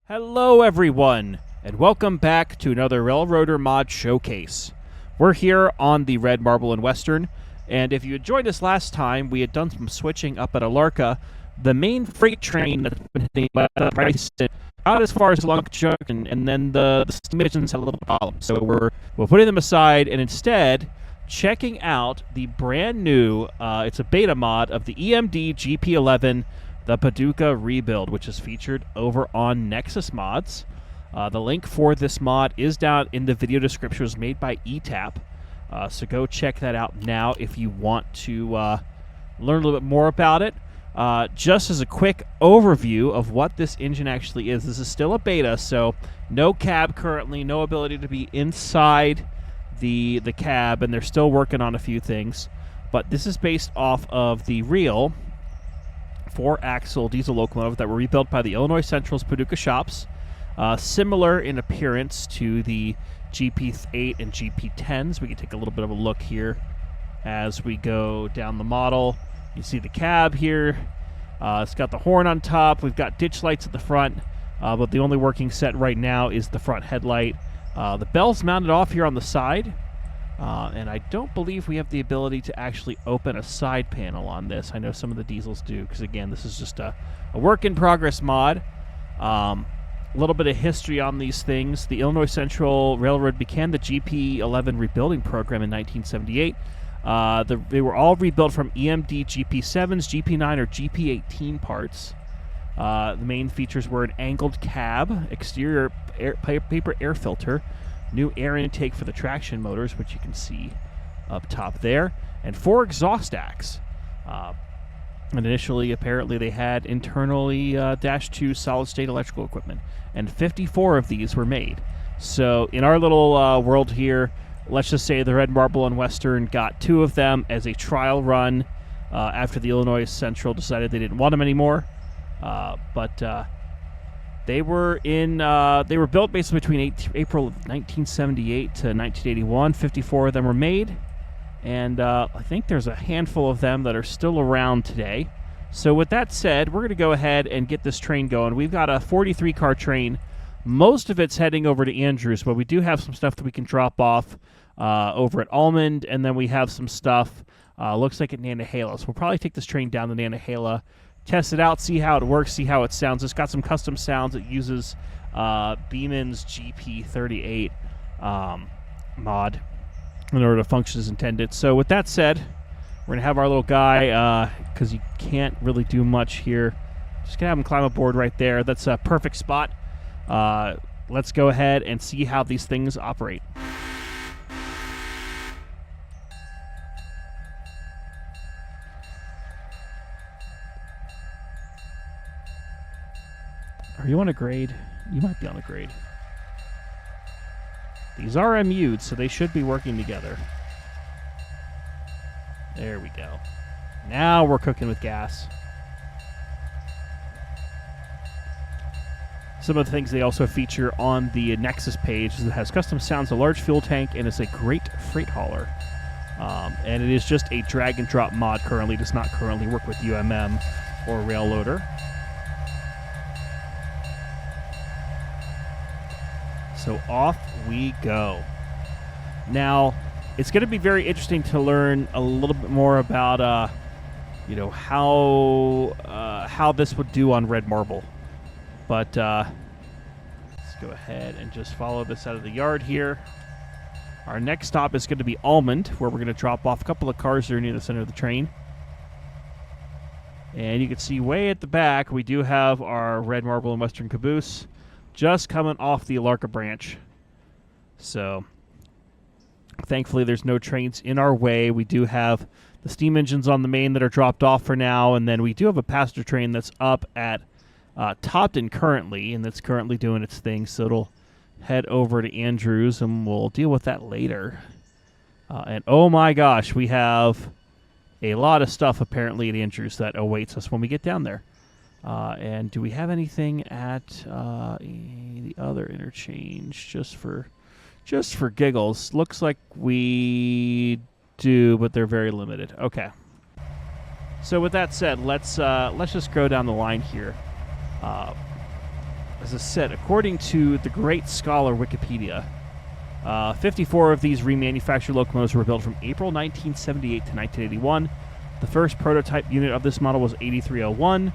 Hello everyone, and welcome back to another Railroader Mod Showcase. We're here on the Red Marble and Western, and if you had joined us last time, we had done some switching up at Alarka. The main freight train that's been hitting by the price out as far as Lunk Junction, and then the steam engines had a little problem. So we're putting them aside and instead checking out the brand new, it's a beta mod of the EMD GP-11, the Paducah rebuild, which is featured over on Nexus Mods. The link for this mod is down in the video description. It was made by ETAP, so go check that out now if you want to learn a little bit more about it. Just as a quick overview of what this engine actually is, this is still a beta, so no cab currently, no ability to be inside the cab, and they're still working on a few things. But this is based off of the real 4-axle diesel locomotive that were rebuilt by the Illinois Central's Paducah shops. Similar in appearance to the GP-8 and GP-10s. We can take a little bit of a look here as we go down the model. You see the cab here. It's got the horn on top. We've got ditch lights at the front, but the only working set right now is the front headlight. The bell's mounted off here on the side. And I don't believe we have the ability to actually open a side panel on this. I know some of the diesels do, because again, this is just a work-in-progress mod. A little bit of history on these things. The Illinois Central Railroad began the GP-11 rebuilding program in 1978. They were all rebuilt from EMD GP-7s, GP-9, or GP-18 parts. The main features were an angled cab, exterior paper air filter, new air intake for the traction motors, which you can see up top there, and 4 exhaust stacks. And initially, apparently, they had internally -2 solid-state electrical equipment, and 54 of these were made. So in our little world here, let's just say the Red Marble and Western got 2 of them as a trial run after the Illinois Central decided they didn't want them anymore. They were built basically between April of 1978 to 1981. 54 of them were made, and I think there's a handful of them that are still around today. So with that said, we're going to go ahead and get this train going. We've got a 43-car train. Most of it's heading over to Andrews, but we do have some stuff that we can drop off over at Almond, and then we have some stuff, looks like at Nantahala. So we'll probably take this train down to Nantahala, test it out, see how it works, see how it sounds. It's got some custom sounds. It uses Beeman's GP-38 mod in order to function as intended. So with that said, we're going to have our little guy, because you can't really do much here. Just going to have him climb aboard right there. That's a perfect spot. Let's go ahead and see how these things operate. Are you on a grade? You might be on a grade. These are MU'd, so they should be working together. There we go. Now we're cooking with gas. Some of the things they also feature on the Nexus page is it has custom sounds, a large fuel tank, and it's a great freight hauler. And it is just a drag and drop mod currently. It does not currently work with UMM or Railloader. So off we go. Now, it's going to be very interesting to learn a little bit more about, how this would do on Red Marble. But let's go ahead and just follow this out of the yard here. Our next stop is going to be Almond, where we're going to drop off a couple of cars that are near the center of the train. And you can see way at the back, we do have our Red Marble and Western caboose just coming off the Alarka branch. So thankfully there's no trains in our way. We do have the steam engines on the main that are dropped off for now, and then we do have a passenger train that's up at Topton currently, and that's currently doing its thing, so it'll head over to Andrews, and we'll deal with that later. And oh my gosh, we have a lot of stuff apparently at Andrews that awaits us when we get down there. And do we have anything at the other interchange just for giggles? Looks like we do, but they're very limited. Okay. So with that said, let's just go down the line here. as I said, according to the great scholar Wikipedia, 54 of these remanufactured locomotives were built from April 1978 to 1981. The first prototype unit of this model was 8301.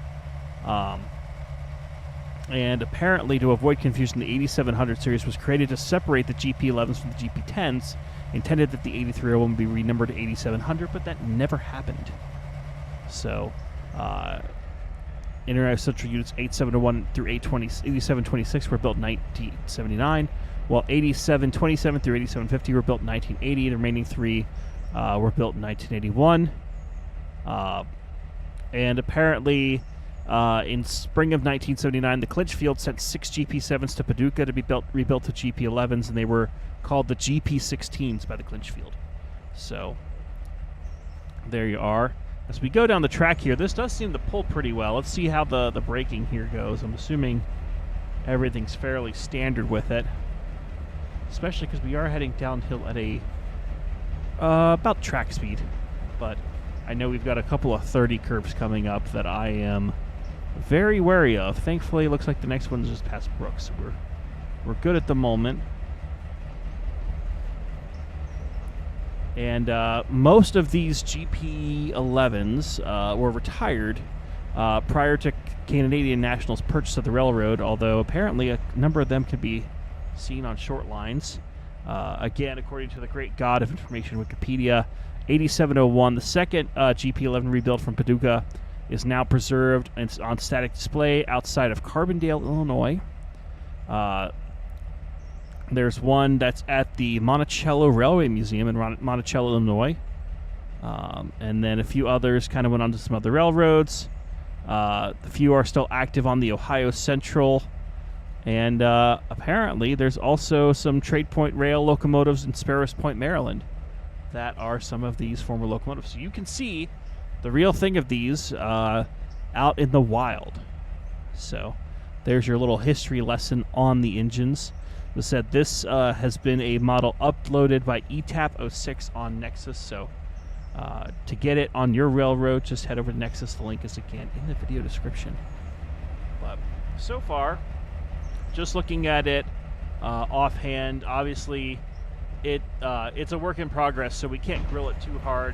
And apparently, to avoid confusion, the 8700 series was created to separate the GP-11s from the GP-10s, intended that the 8301 would be renumbered to 8700, but that never happened. So, International Central Units 8701 through 8726 were built in 1979, while 8727 through 8750 were built in 1980. The remaining three were built in 1981. And apparently, in spring of 1979, the Clinchfield sent 6 GP-7s to Paducah to be rebuilt to GP-11s, and they were called the GP-16s by the Clinchfield. So, there you are. As we go down the track here, this does seem to pull pretty well. Let's see how the braking here goes. I'm assuming everything's fairly standard with it, especially because we are heading downhill at a about track speed. But I know we've got a couple of 30 curves coming up that I am very wary of. Thankfully, it looks like the next one's just past Brooks, so we're good at the moment. And most of these GP-11s were retired prior to Canadian National's purchase of the railroad, although apparently a number of them can be seen on short lines. Again, according to the great god of information, Wikipedia, 8701, the second GP-11 rebuilt from Paducah, is now preserved and on static display outside of Carbondale, Illinois. There's one that's at the Monticello Railway Museum in Monticello, Illinois. And then a few others kind of went on to some other railroads. A few are still active on the Ohio Central. And apparently there's also some Trade Point Rail locomotives in Sparrows Point, Maryland, that are some of these former locomotives. So you can see the real thing of these out in the wild. So there's your little history lesson on the engines. As I said, this has been a model uploaded by ETAP06 on Nexus, so to get it on your railroad, just head over to Nexus. The link is, again, in the video description. But so far, just looking at it offhand, obviously it's a work in progress, so we can't grill it too hard.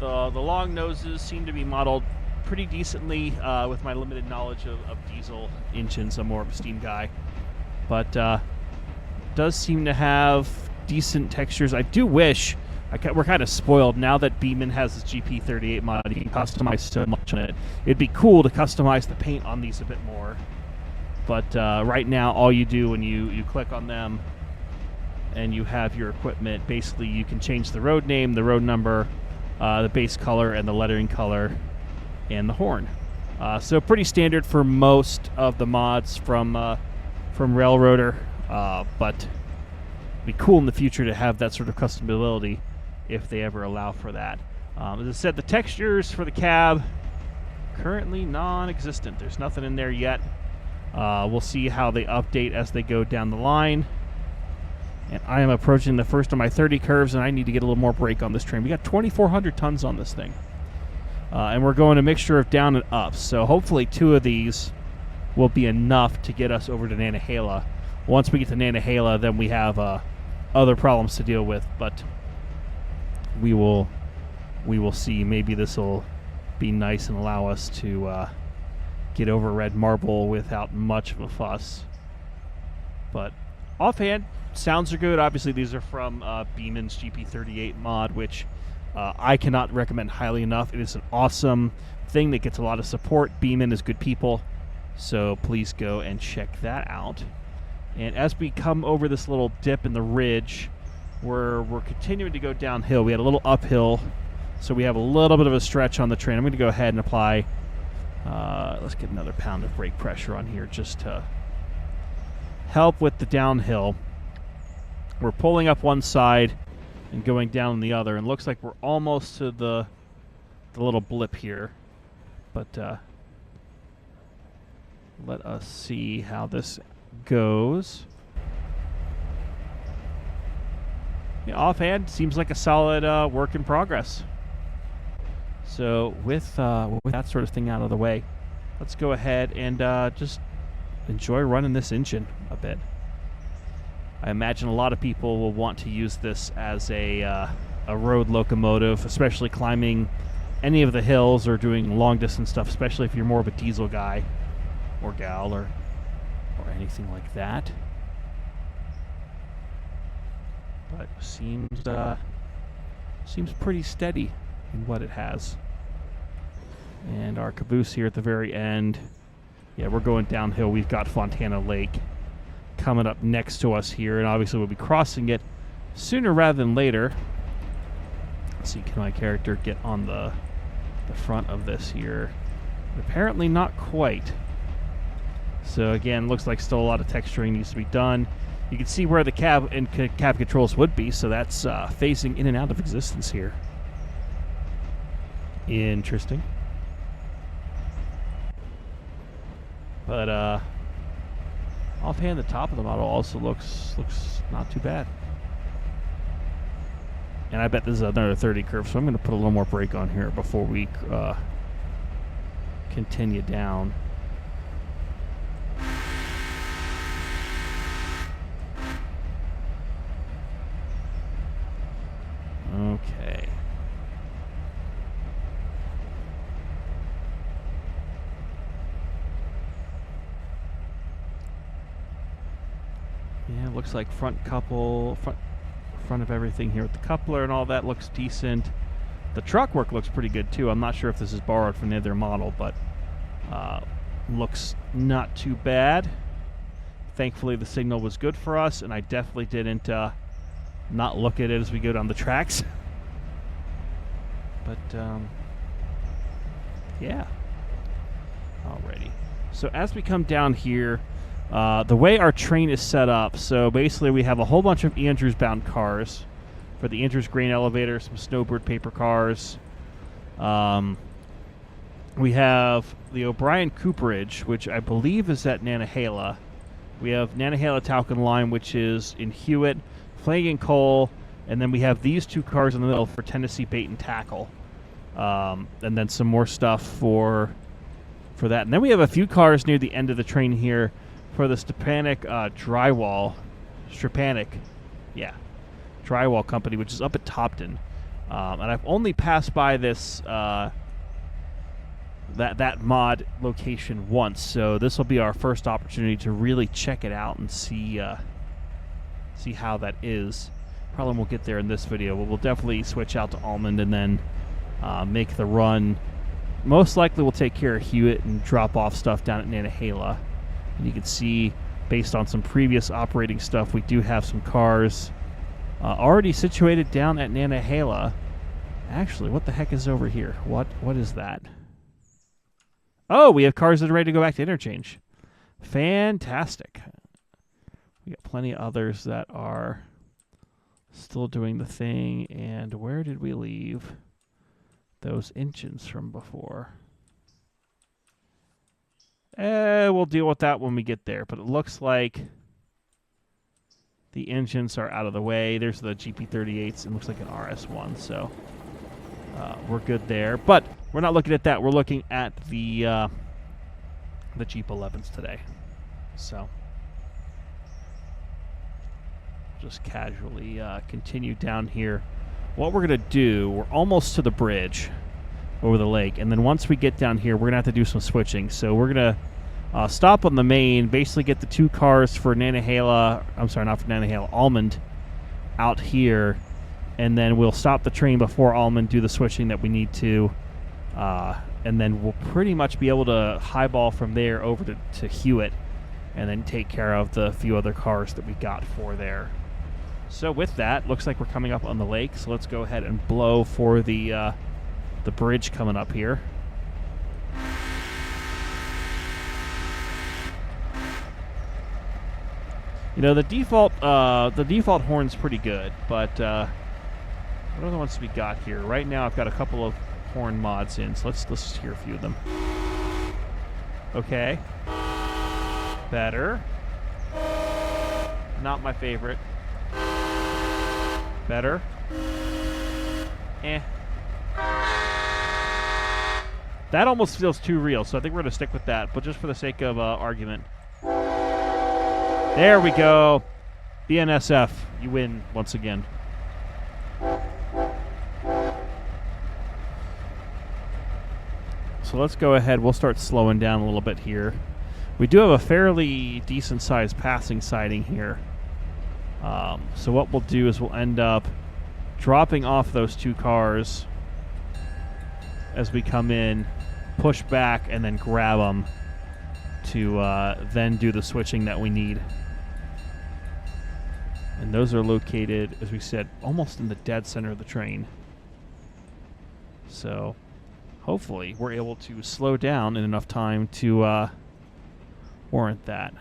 The long noses seem to be modeled pretty decently with my limited knowledge of diesel engines. I'm more of a steam guy. But does seem to have decent textures. I do wish, we're kind of spoiled now that Beeman has this GP-38 mod. You can customize so much on it. It'd be cool to customize the paint on these a bit more. But right now, all you do when you click on them and you have your equipment, basically you can change the road name, the road number, the base color, and the lettering color, and the horn. So pretty standard for most of the mods from Railroader. But it'd be cool in the future to have that sort of customability if they ever allow for that. As I said, the textures for the cab currently non-existent. There's nothing in there yet. We'll see how they update as they go down the line. And I am approaching the first of my 30 curves, and I need to get a little more brake on this train. We got 2,400 tons on this thing. And we're going a mixture of down and up. So hopefully 2 of these will be enough to get us over to Nantahala. Once we get to Nantahala, then we have other problems to deal with, but we will see. Maybe this will be nice and allow us to get over Red Marble without much of a fuss. But offhand, sounds are good. Obviously, these are from Beeman's GP-38 mod, which I cannot recommend highly enough. It is an awesome thing that gets a lot of support. Beeman is good people, so please go and check that out. And as we come over this little dip in the ridge, we're continuing to go downhill. We had a little uphill, so we have a little bit of a stretch on the train. I'm going to go ahead and apply, let's get another pound of brake pressure on here just to help with the downhill. We're pulling up one side and going down the other, and looks like we're almost to the little blip here. But let us see how this goes. Yeah, offhand, seems like a solid work in progress. So with that sort of thing out of the way, let's go ahead and just enjoy running this engine a bit. I imagine a lot of people will want to use this as a road locomotive, especially climbing any of the hills or doing long distance stuff, especially if you're more of a diesel guy or gal or anything like that. But seems pretty steady in what it has. And our caboose here at the very end. Yeah, we're going downhill. We've got Fontana Lake coming up next to us here, and obviously we'll be crossing it sooner rather than later. Let's see, can my character get on the front of this here? Apparently not quite. So again, looks like still a lot of texturing needs to be done. You can see where the cab and cab controls would be, so that's phasing in and out of existence here. Interesting. But offhand, the top of the model also looks not too bad. And I bet this is another 30 curve, so I'm going to put a little more brake on here before we continue down. Okay. Yeah, looks like front of everything here with the coupler and all that looks decent. The truck work looks pretty good too. I'm not sure if this is borrowed from the other model, but looks not too bad. Thankfully, the signal was good for us, and I definitely didn't not look at it as we go down the tracks. But yeah. Alrighty. So as we come down here, the way our train is set up, so basically we have a whole bunch of Andrews bound cars for the Andrews grain elevator, some Snowbird paper cars. We have the O'Brien Cooperage, which I believe is at Nantahala. We have Nantahala Talcon Line, which is in Hewitt, Flanagan Coal, and then we have these two cars in the middle for Tennessee Bait and Tackle. And then some more stuff for that. And then we have a few cars near the end of the train here for the Stepanek Drywall Company, which is up at Topton. And I've only passed by this that mod location once, so this will be our first opportunity to really check it out and see how that is. Probably won't get there in this video, but we'll definitely switch out to Almond and then make the run. Most likely we'll take care of Hewitt and drop off stuff down at Nantahala. And you can see, based on some previous operating stuff, we do have some cars already situated down at Nantahala. Actually, what the heck is over here? What is that? Oh, we have cars that are ready to go back to interchange. Fantastic. We got plenty of others that are still doing the thing. And where did we leave those engines from before? We'll deal with that when we get there. But it looks like the engines are out of the way. There's the GP-38s. It looks like an RS1, so we're good there. But we're not looking at that. We're looking at the GP-11s today. So just casually continue down here. What we're going to do, we're almost to the bridge over the lake, and then once we get down here, we're going to have to do some switching. So we're going to stop on the main, basically get the two cars for Nantahala, I'm sorry, not for Nantahala, Almond out here, and then we'll stop the train before Almond, do the switching that we need to, and then we'll pretty much be able to highball from there over to Hewitt, and then take care of the few other cars that we got for there. So with that, looks like we're coming up on the lake, so let's go ahead and blow for the bridge coming up here. You know, the default horn's pretty good, but what other ones we got here? Right now, I've got a couple of horn mods in, so let's just hear a few of them. Okay. Better. Not my favorite. Better. Eh. That almost feels too real, so I think we're going to stick with that, but just for the sake of argument, There we go. BNSF, you win once again. So let's go ahead. We'll start slowing down a little bit here. We do have a fairly decent-sized passing siding here. So what we'll do is we'll end up dropping off those two cars as we come in, push back, and then grab them to then do the switching that we need. And those are located, as we said, almost in the dead center of the train. So hopefully we're able to slow down in enough time to warrant that.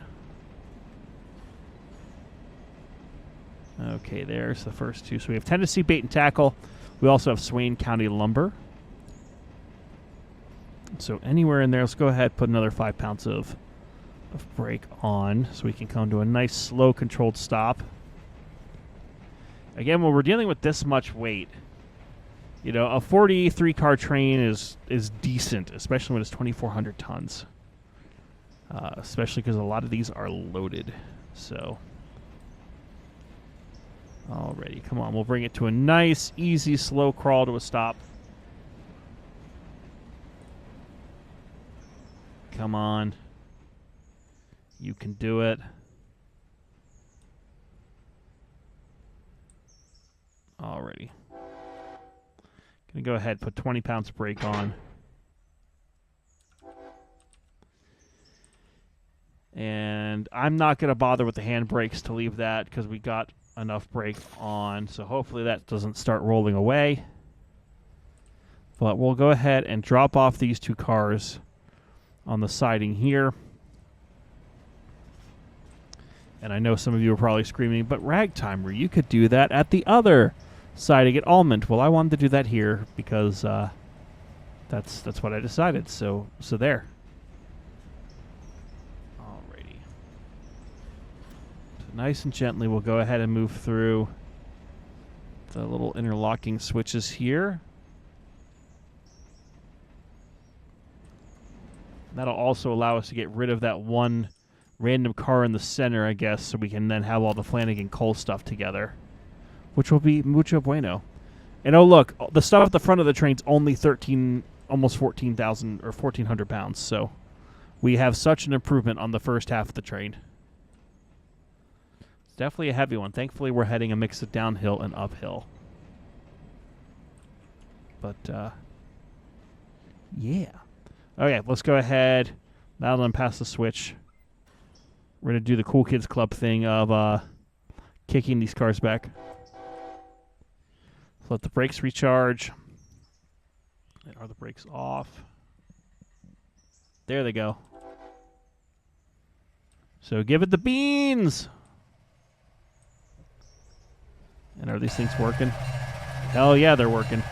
Okay, there's the first two. So we have Tennessee Bait and Tackle. We also have Swain County Lumber. So anywhere in there, let's go ahead and put another 5 pounds of brake on so we can come to a nice, slow, controlled stop. Again, when we're dealing with this much weight, you know, a 43-car train is decent, especially when it's 2,400 tons. Especially because a lot of these are loaded. So, alrighty, come on. We'll bring it to a nice, easy, slow crawl to a stop. Come on. You can do it. Alrighty. Gonna go ahead and put 20 pounds of brake on. And I'm not going to bother with the hand brakes to leave that because we got enough brake on. So hopefully that doesn't start rolling away. But we'll go ahead and drop off these two cars on the siding here. And I know some of you are probably screaming, but Ragtimer, you could do that at the other siding at Almond. Well, I wanted to do that here because that's what I decided. So there. Alrighty. So nice and gently, we'll go ahead and move through the little interlocking switches here. That'll also allow us to get rid of that one random car in the center, I guess, so we can then have all the Flanagan Cole stuff together, which will be mucho bueno. And oh, look, the stuff at the front of the train's only almost 14,000 or 1,400 pounds, so we have such an improvement on the first half of the train. It's definitely a heavy one. Thankfully, we're heading a mix of downhill and uphill. But, yeah. Okay, let's go ahead. Now then pass the switch. We're going to do the Cool Kids Club thing of kicking these cars back. Let the brakes recharge. And are the brakes off? There they go. So give it the beans! And are these things working? Hell yeah, they're working.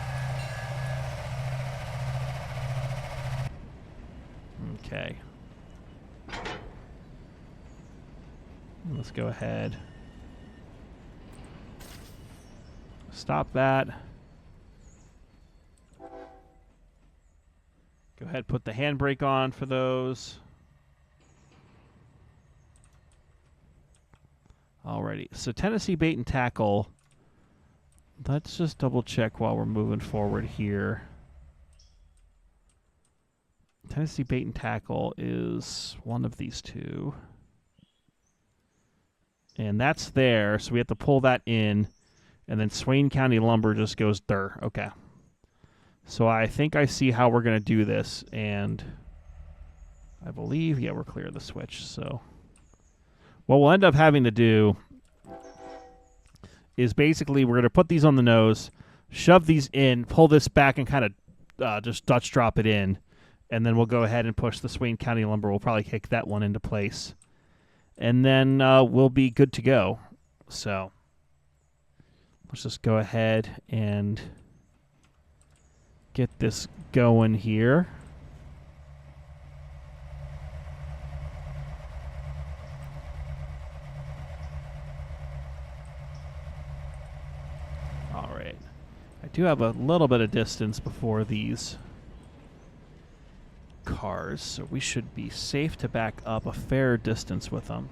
Okay. Let's go ahead. Stop that. Go ahead, put the handbrake on for those. Alrighty, so Tennessee Bait and Tackle. Let's just double check while we're moving forward here. Tennessee Bait and Tackle is one of these two. And that's there, so we have to pull that in. And then Swain County Lumber just goes there. Okay. So I think I see how we're going to do this. And I believe, yeah, we're clear of the switch. So what we'll end up having to do is basically we're going to put these on the nose, shove these in, pull this back, and kind of just Dutch drop it in. And then we'll go ahead and push the Swain County Lumber. We'll probably kick that one into place. And then we'll be good to go. So let's just go ahead and get this going here. All right. I do have a little bit of distance before these cars, so we should be safe to back up a fair distance with them.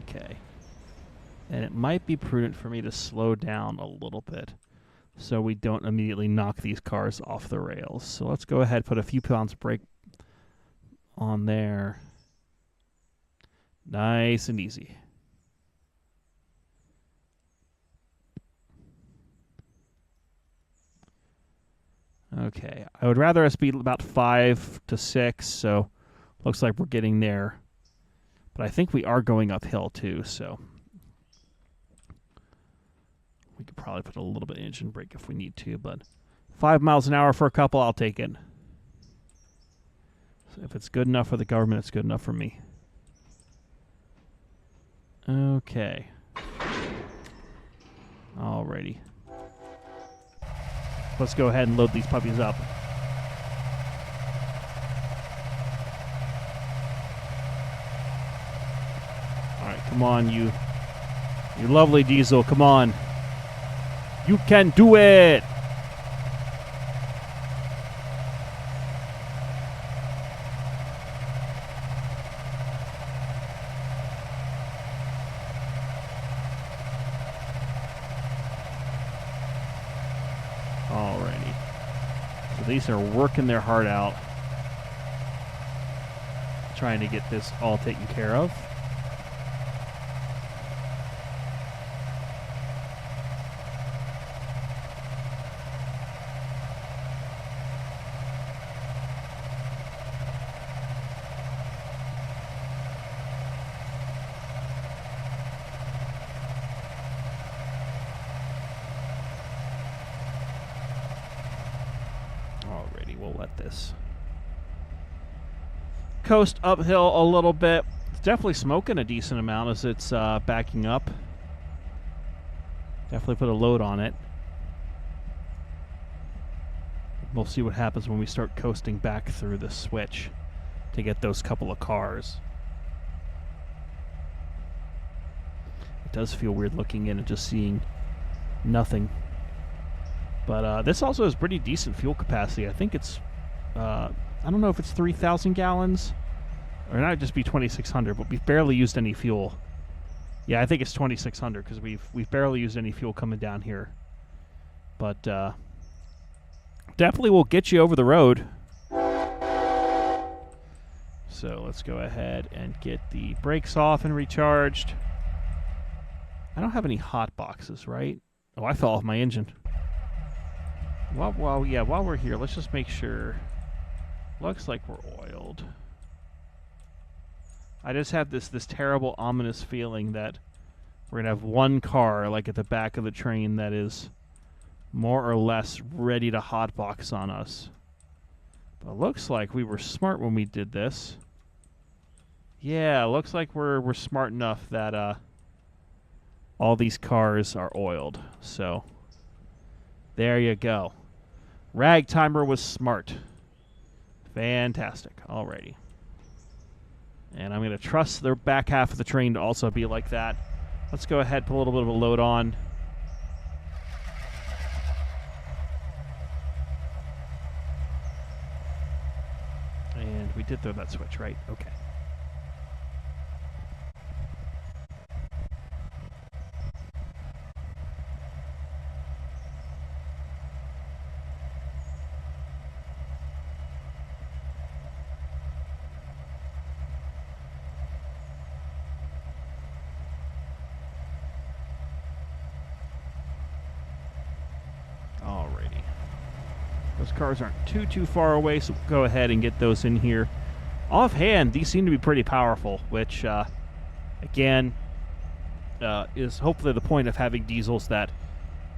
Okay. And it might be prudent for me to slow down a little bit so we don't immediately knock these cars off the rails. So let's go ahead and put a few pounds of brake on there. Nice and easy. Okay, I would rather us be about 5 to 6, so looks like we're getting there. But I think we are going uphill too, so we could probably put a little bit of engine brake if we need to, but 5 miles an hour for a couple, I'll take it. So if it's good enough for the government, it's good enough for me. Okay. Alrighty. Let's go ahead and load these puppies up. Alright, come on, you lovely diesel, come on. You can do it! Alrighty. So these are working their heart out, trying to get this all taken care of. We'll let this coast uphill a little bit. It's definitely smoking a decent amount as it's backing up. Definitely put a load on it. We'll see what happens when we start coasting back through the switch to get those couple of cars. It does feel weird looking in and just seeing nothing. But this also has pretty decent fuel capacity. I think it's, I don't know if it's 3,000 gallons, or it might just be 2,600, but we've barely used any fuel. Yeah, I think it's 2,600 because we've barely used any fuel coming down here. But definitely will get you over the road. So let's go ahead and get the brakes off and recharged. I don't have any hot boxes, right? Oh, I fell off my engine. While we're here, let's just make sure. Looks like we're oiled. I just have this terrible, ominous feeling that we're going to have one car, like at the back of the train, that is more or less ready to hotbox on us. But it looks like we were smart when we did this. Yeah, looks like we're smart enough that all these cars are oiled. So there you go. Ragtimer was smart. Fantastic. Alrighty. And I'm going to trust the back half of the train to also be like that. Let's go ahead and put a little bit of a load on. And we did throw that switch, right? Okay. Those cars aren't too far away, so we'll go ahead and get those in here. Offhand, these seem to be pretty powerful, which, again, is hopefully the point of having diesels that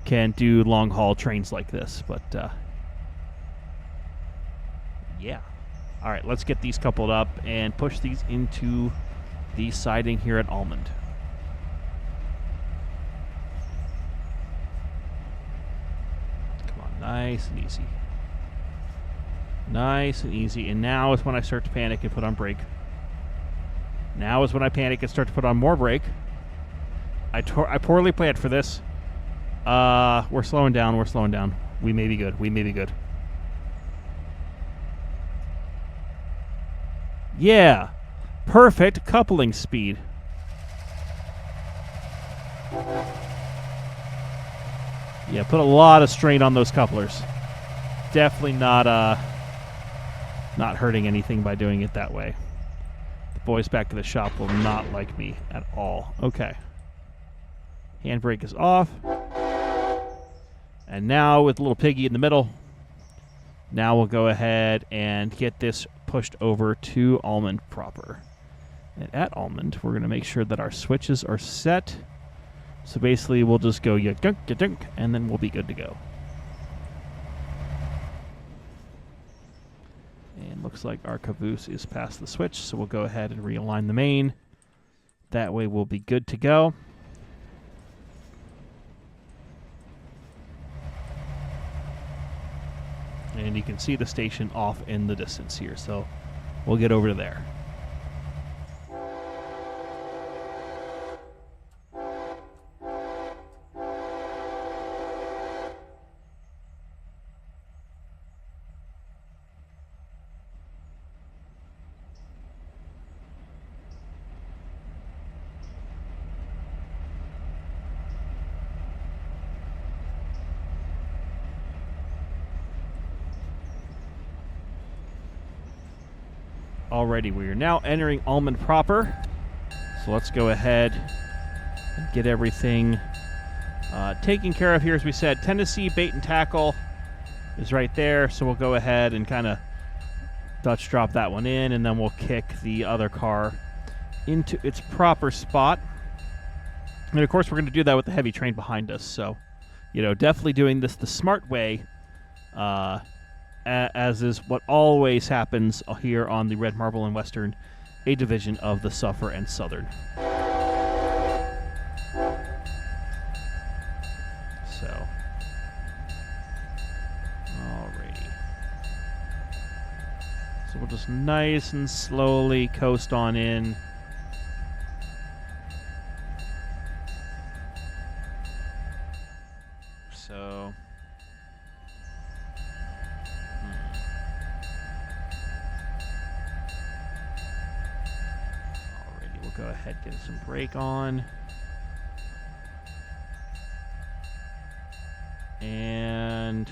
can do long-haul trains like this. But, yeah. All right, let's get these coupled up and push these into the siding here at Almond. Come on, nice and easy. Nice and easy. And now is when I start to panic and put on brake. Now is when I panic and start to put on more brake. I poorly planned for this. We're slowing down. We're slowing down. We may be good. We may be good. Yeah. Perfect coupling speed. Yeah, put a lot of strain on those couplers. Definitely not hurting anything by doing it that way. The boys back at the shop will not like me at all. Okay. Handbrake is off. And now with little piggy in the middle, now we'll go ahead and get this pushed over to almond proper. And at almond, we're going to make sure that our switches are set. So basically, we'll just go ya-dunk, and then we'll be good to go. And looks like our caboose is past the switch, so we'll go ahead and realign the main. That way we'll be good to go. And you can see the station off in the distance here, so we'll get over to there. Alrighty, we are now entering almond proper. So let's go ahead and get everything taken care of here. As we said, Tennessee bait and tackle is right there. So we'll go ahead and kind of Dutch drop that one in, and then we'll kick the other car into its proper spot. And of course, we're going to do that with the heavy train behind us. So, you know, definitely doing this the smart way. As is what always happens here on the Red Marble and Western, a division of the Suffer and Southern. So, alrighty. So we'll just nice and slowly coast on in. So... go ahead, get some brake on. And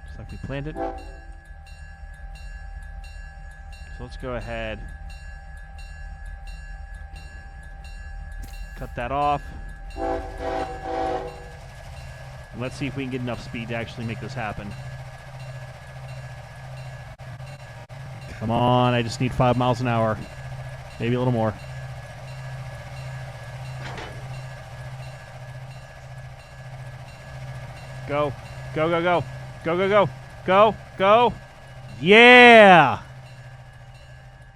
just like we planned it. So let's go ahead. Cut that off. And let's see if we can get enough speed to actually make this happen. Come on, I just need 5 miles an hour. Maybe a little more. Go. Go, go, go. Go, go, go. Go, go. Yeah!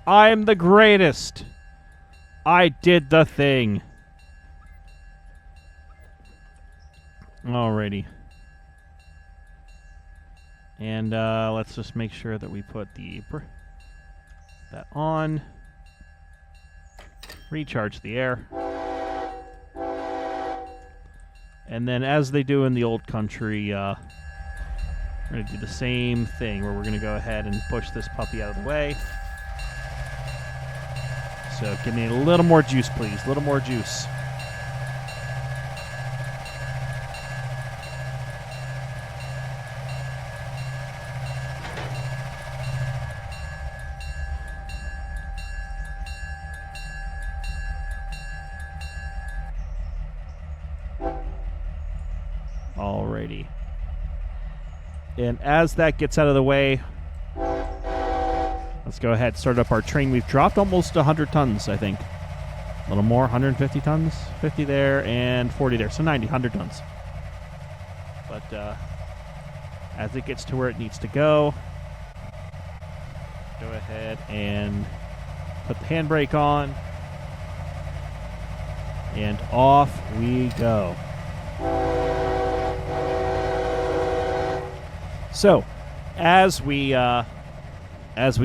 I'm the greatest. I did the thing. Alrighty. And let's just make sure that we put that on. Recharge the air. And then as they do in the old country, we're going to do the same thing where we're going to go ahead and push this puppy out of the way. So give me a little more juice, please. A little more juice. Alrighty. And as that gets out of the way, let's go ahead and start up our train. We've dropped almost 100 tons, I think. A little more, 150 tons. 50 there and 40 there. So 90, 100 tons. But as it gets to where it needs to go ahead and put the handbrake on. And off we go. So, as we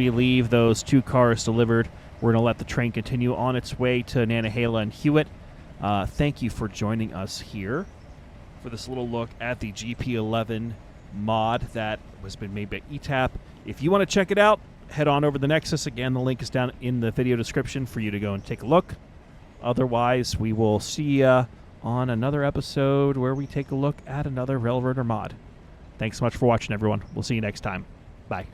leave those two cars delivered, We're going to let the train continue on its way to Nantahala and Hewitt. Thank you for joining us here for this little look at the GP-11 mod that has been made by ETAP. If you want to check it out, head on over to the Nexus. Again, the link is down in the video description for you to go and take a look. Otherwise, we will see you on another episode where we take a look at another Railroader mod. Thanks so much for watching, everyone. We'll see you next time. Bye.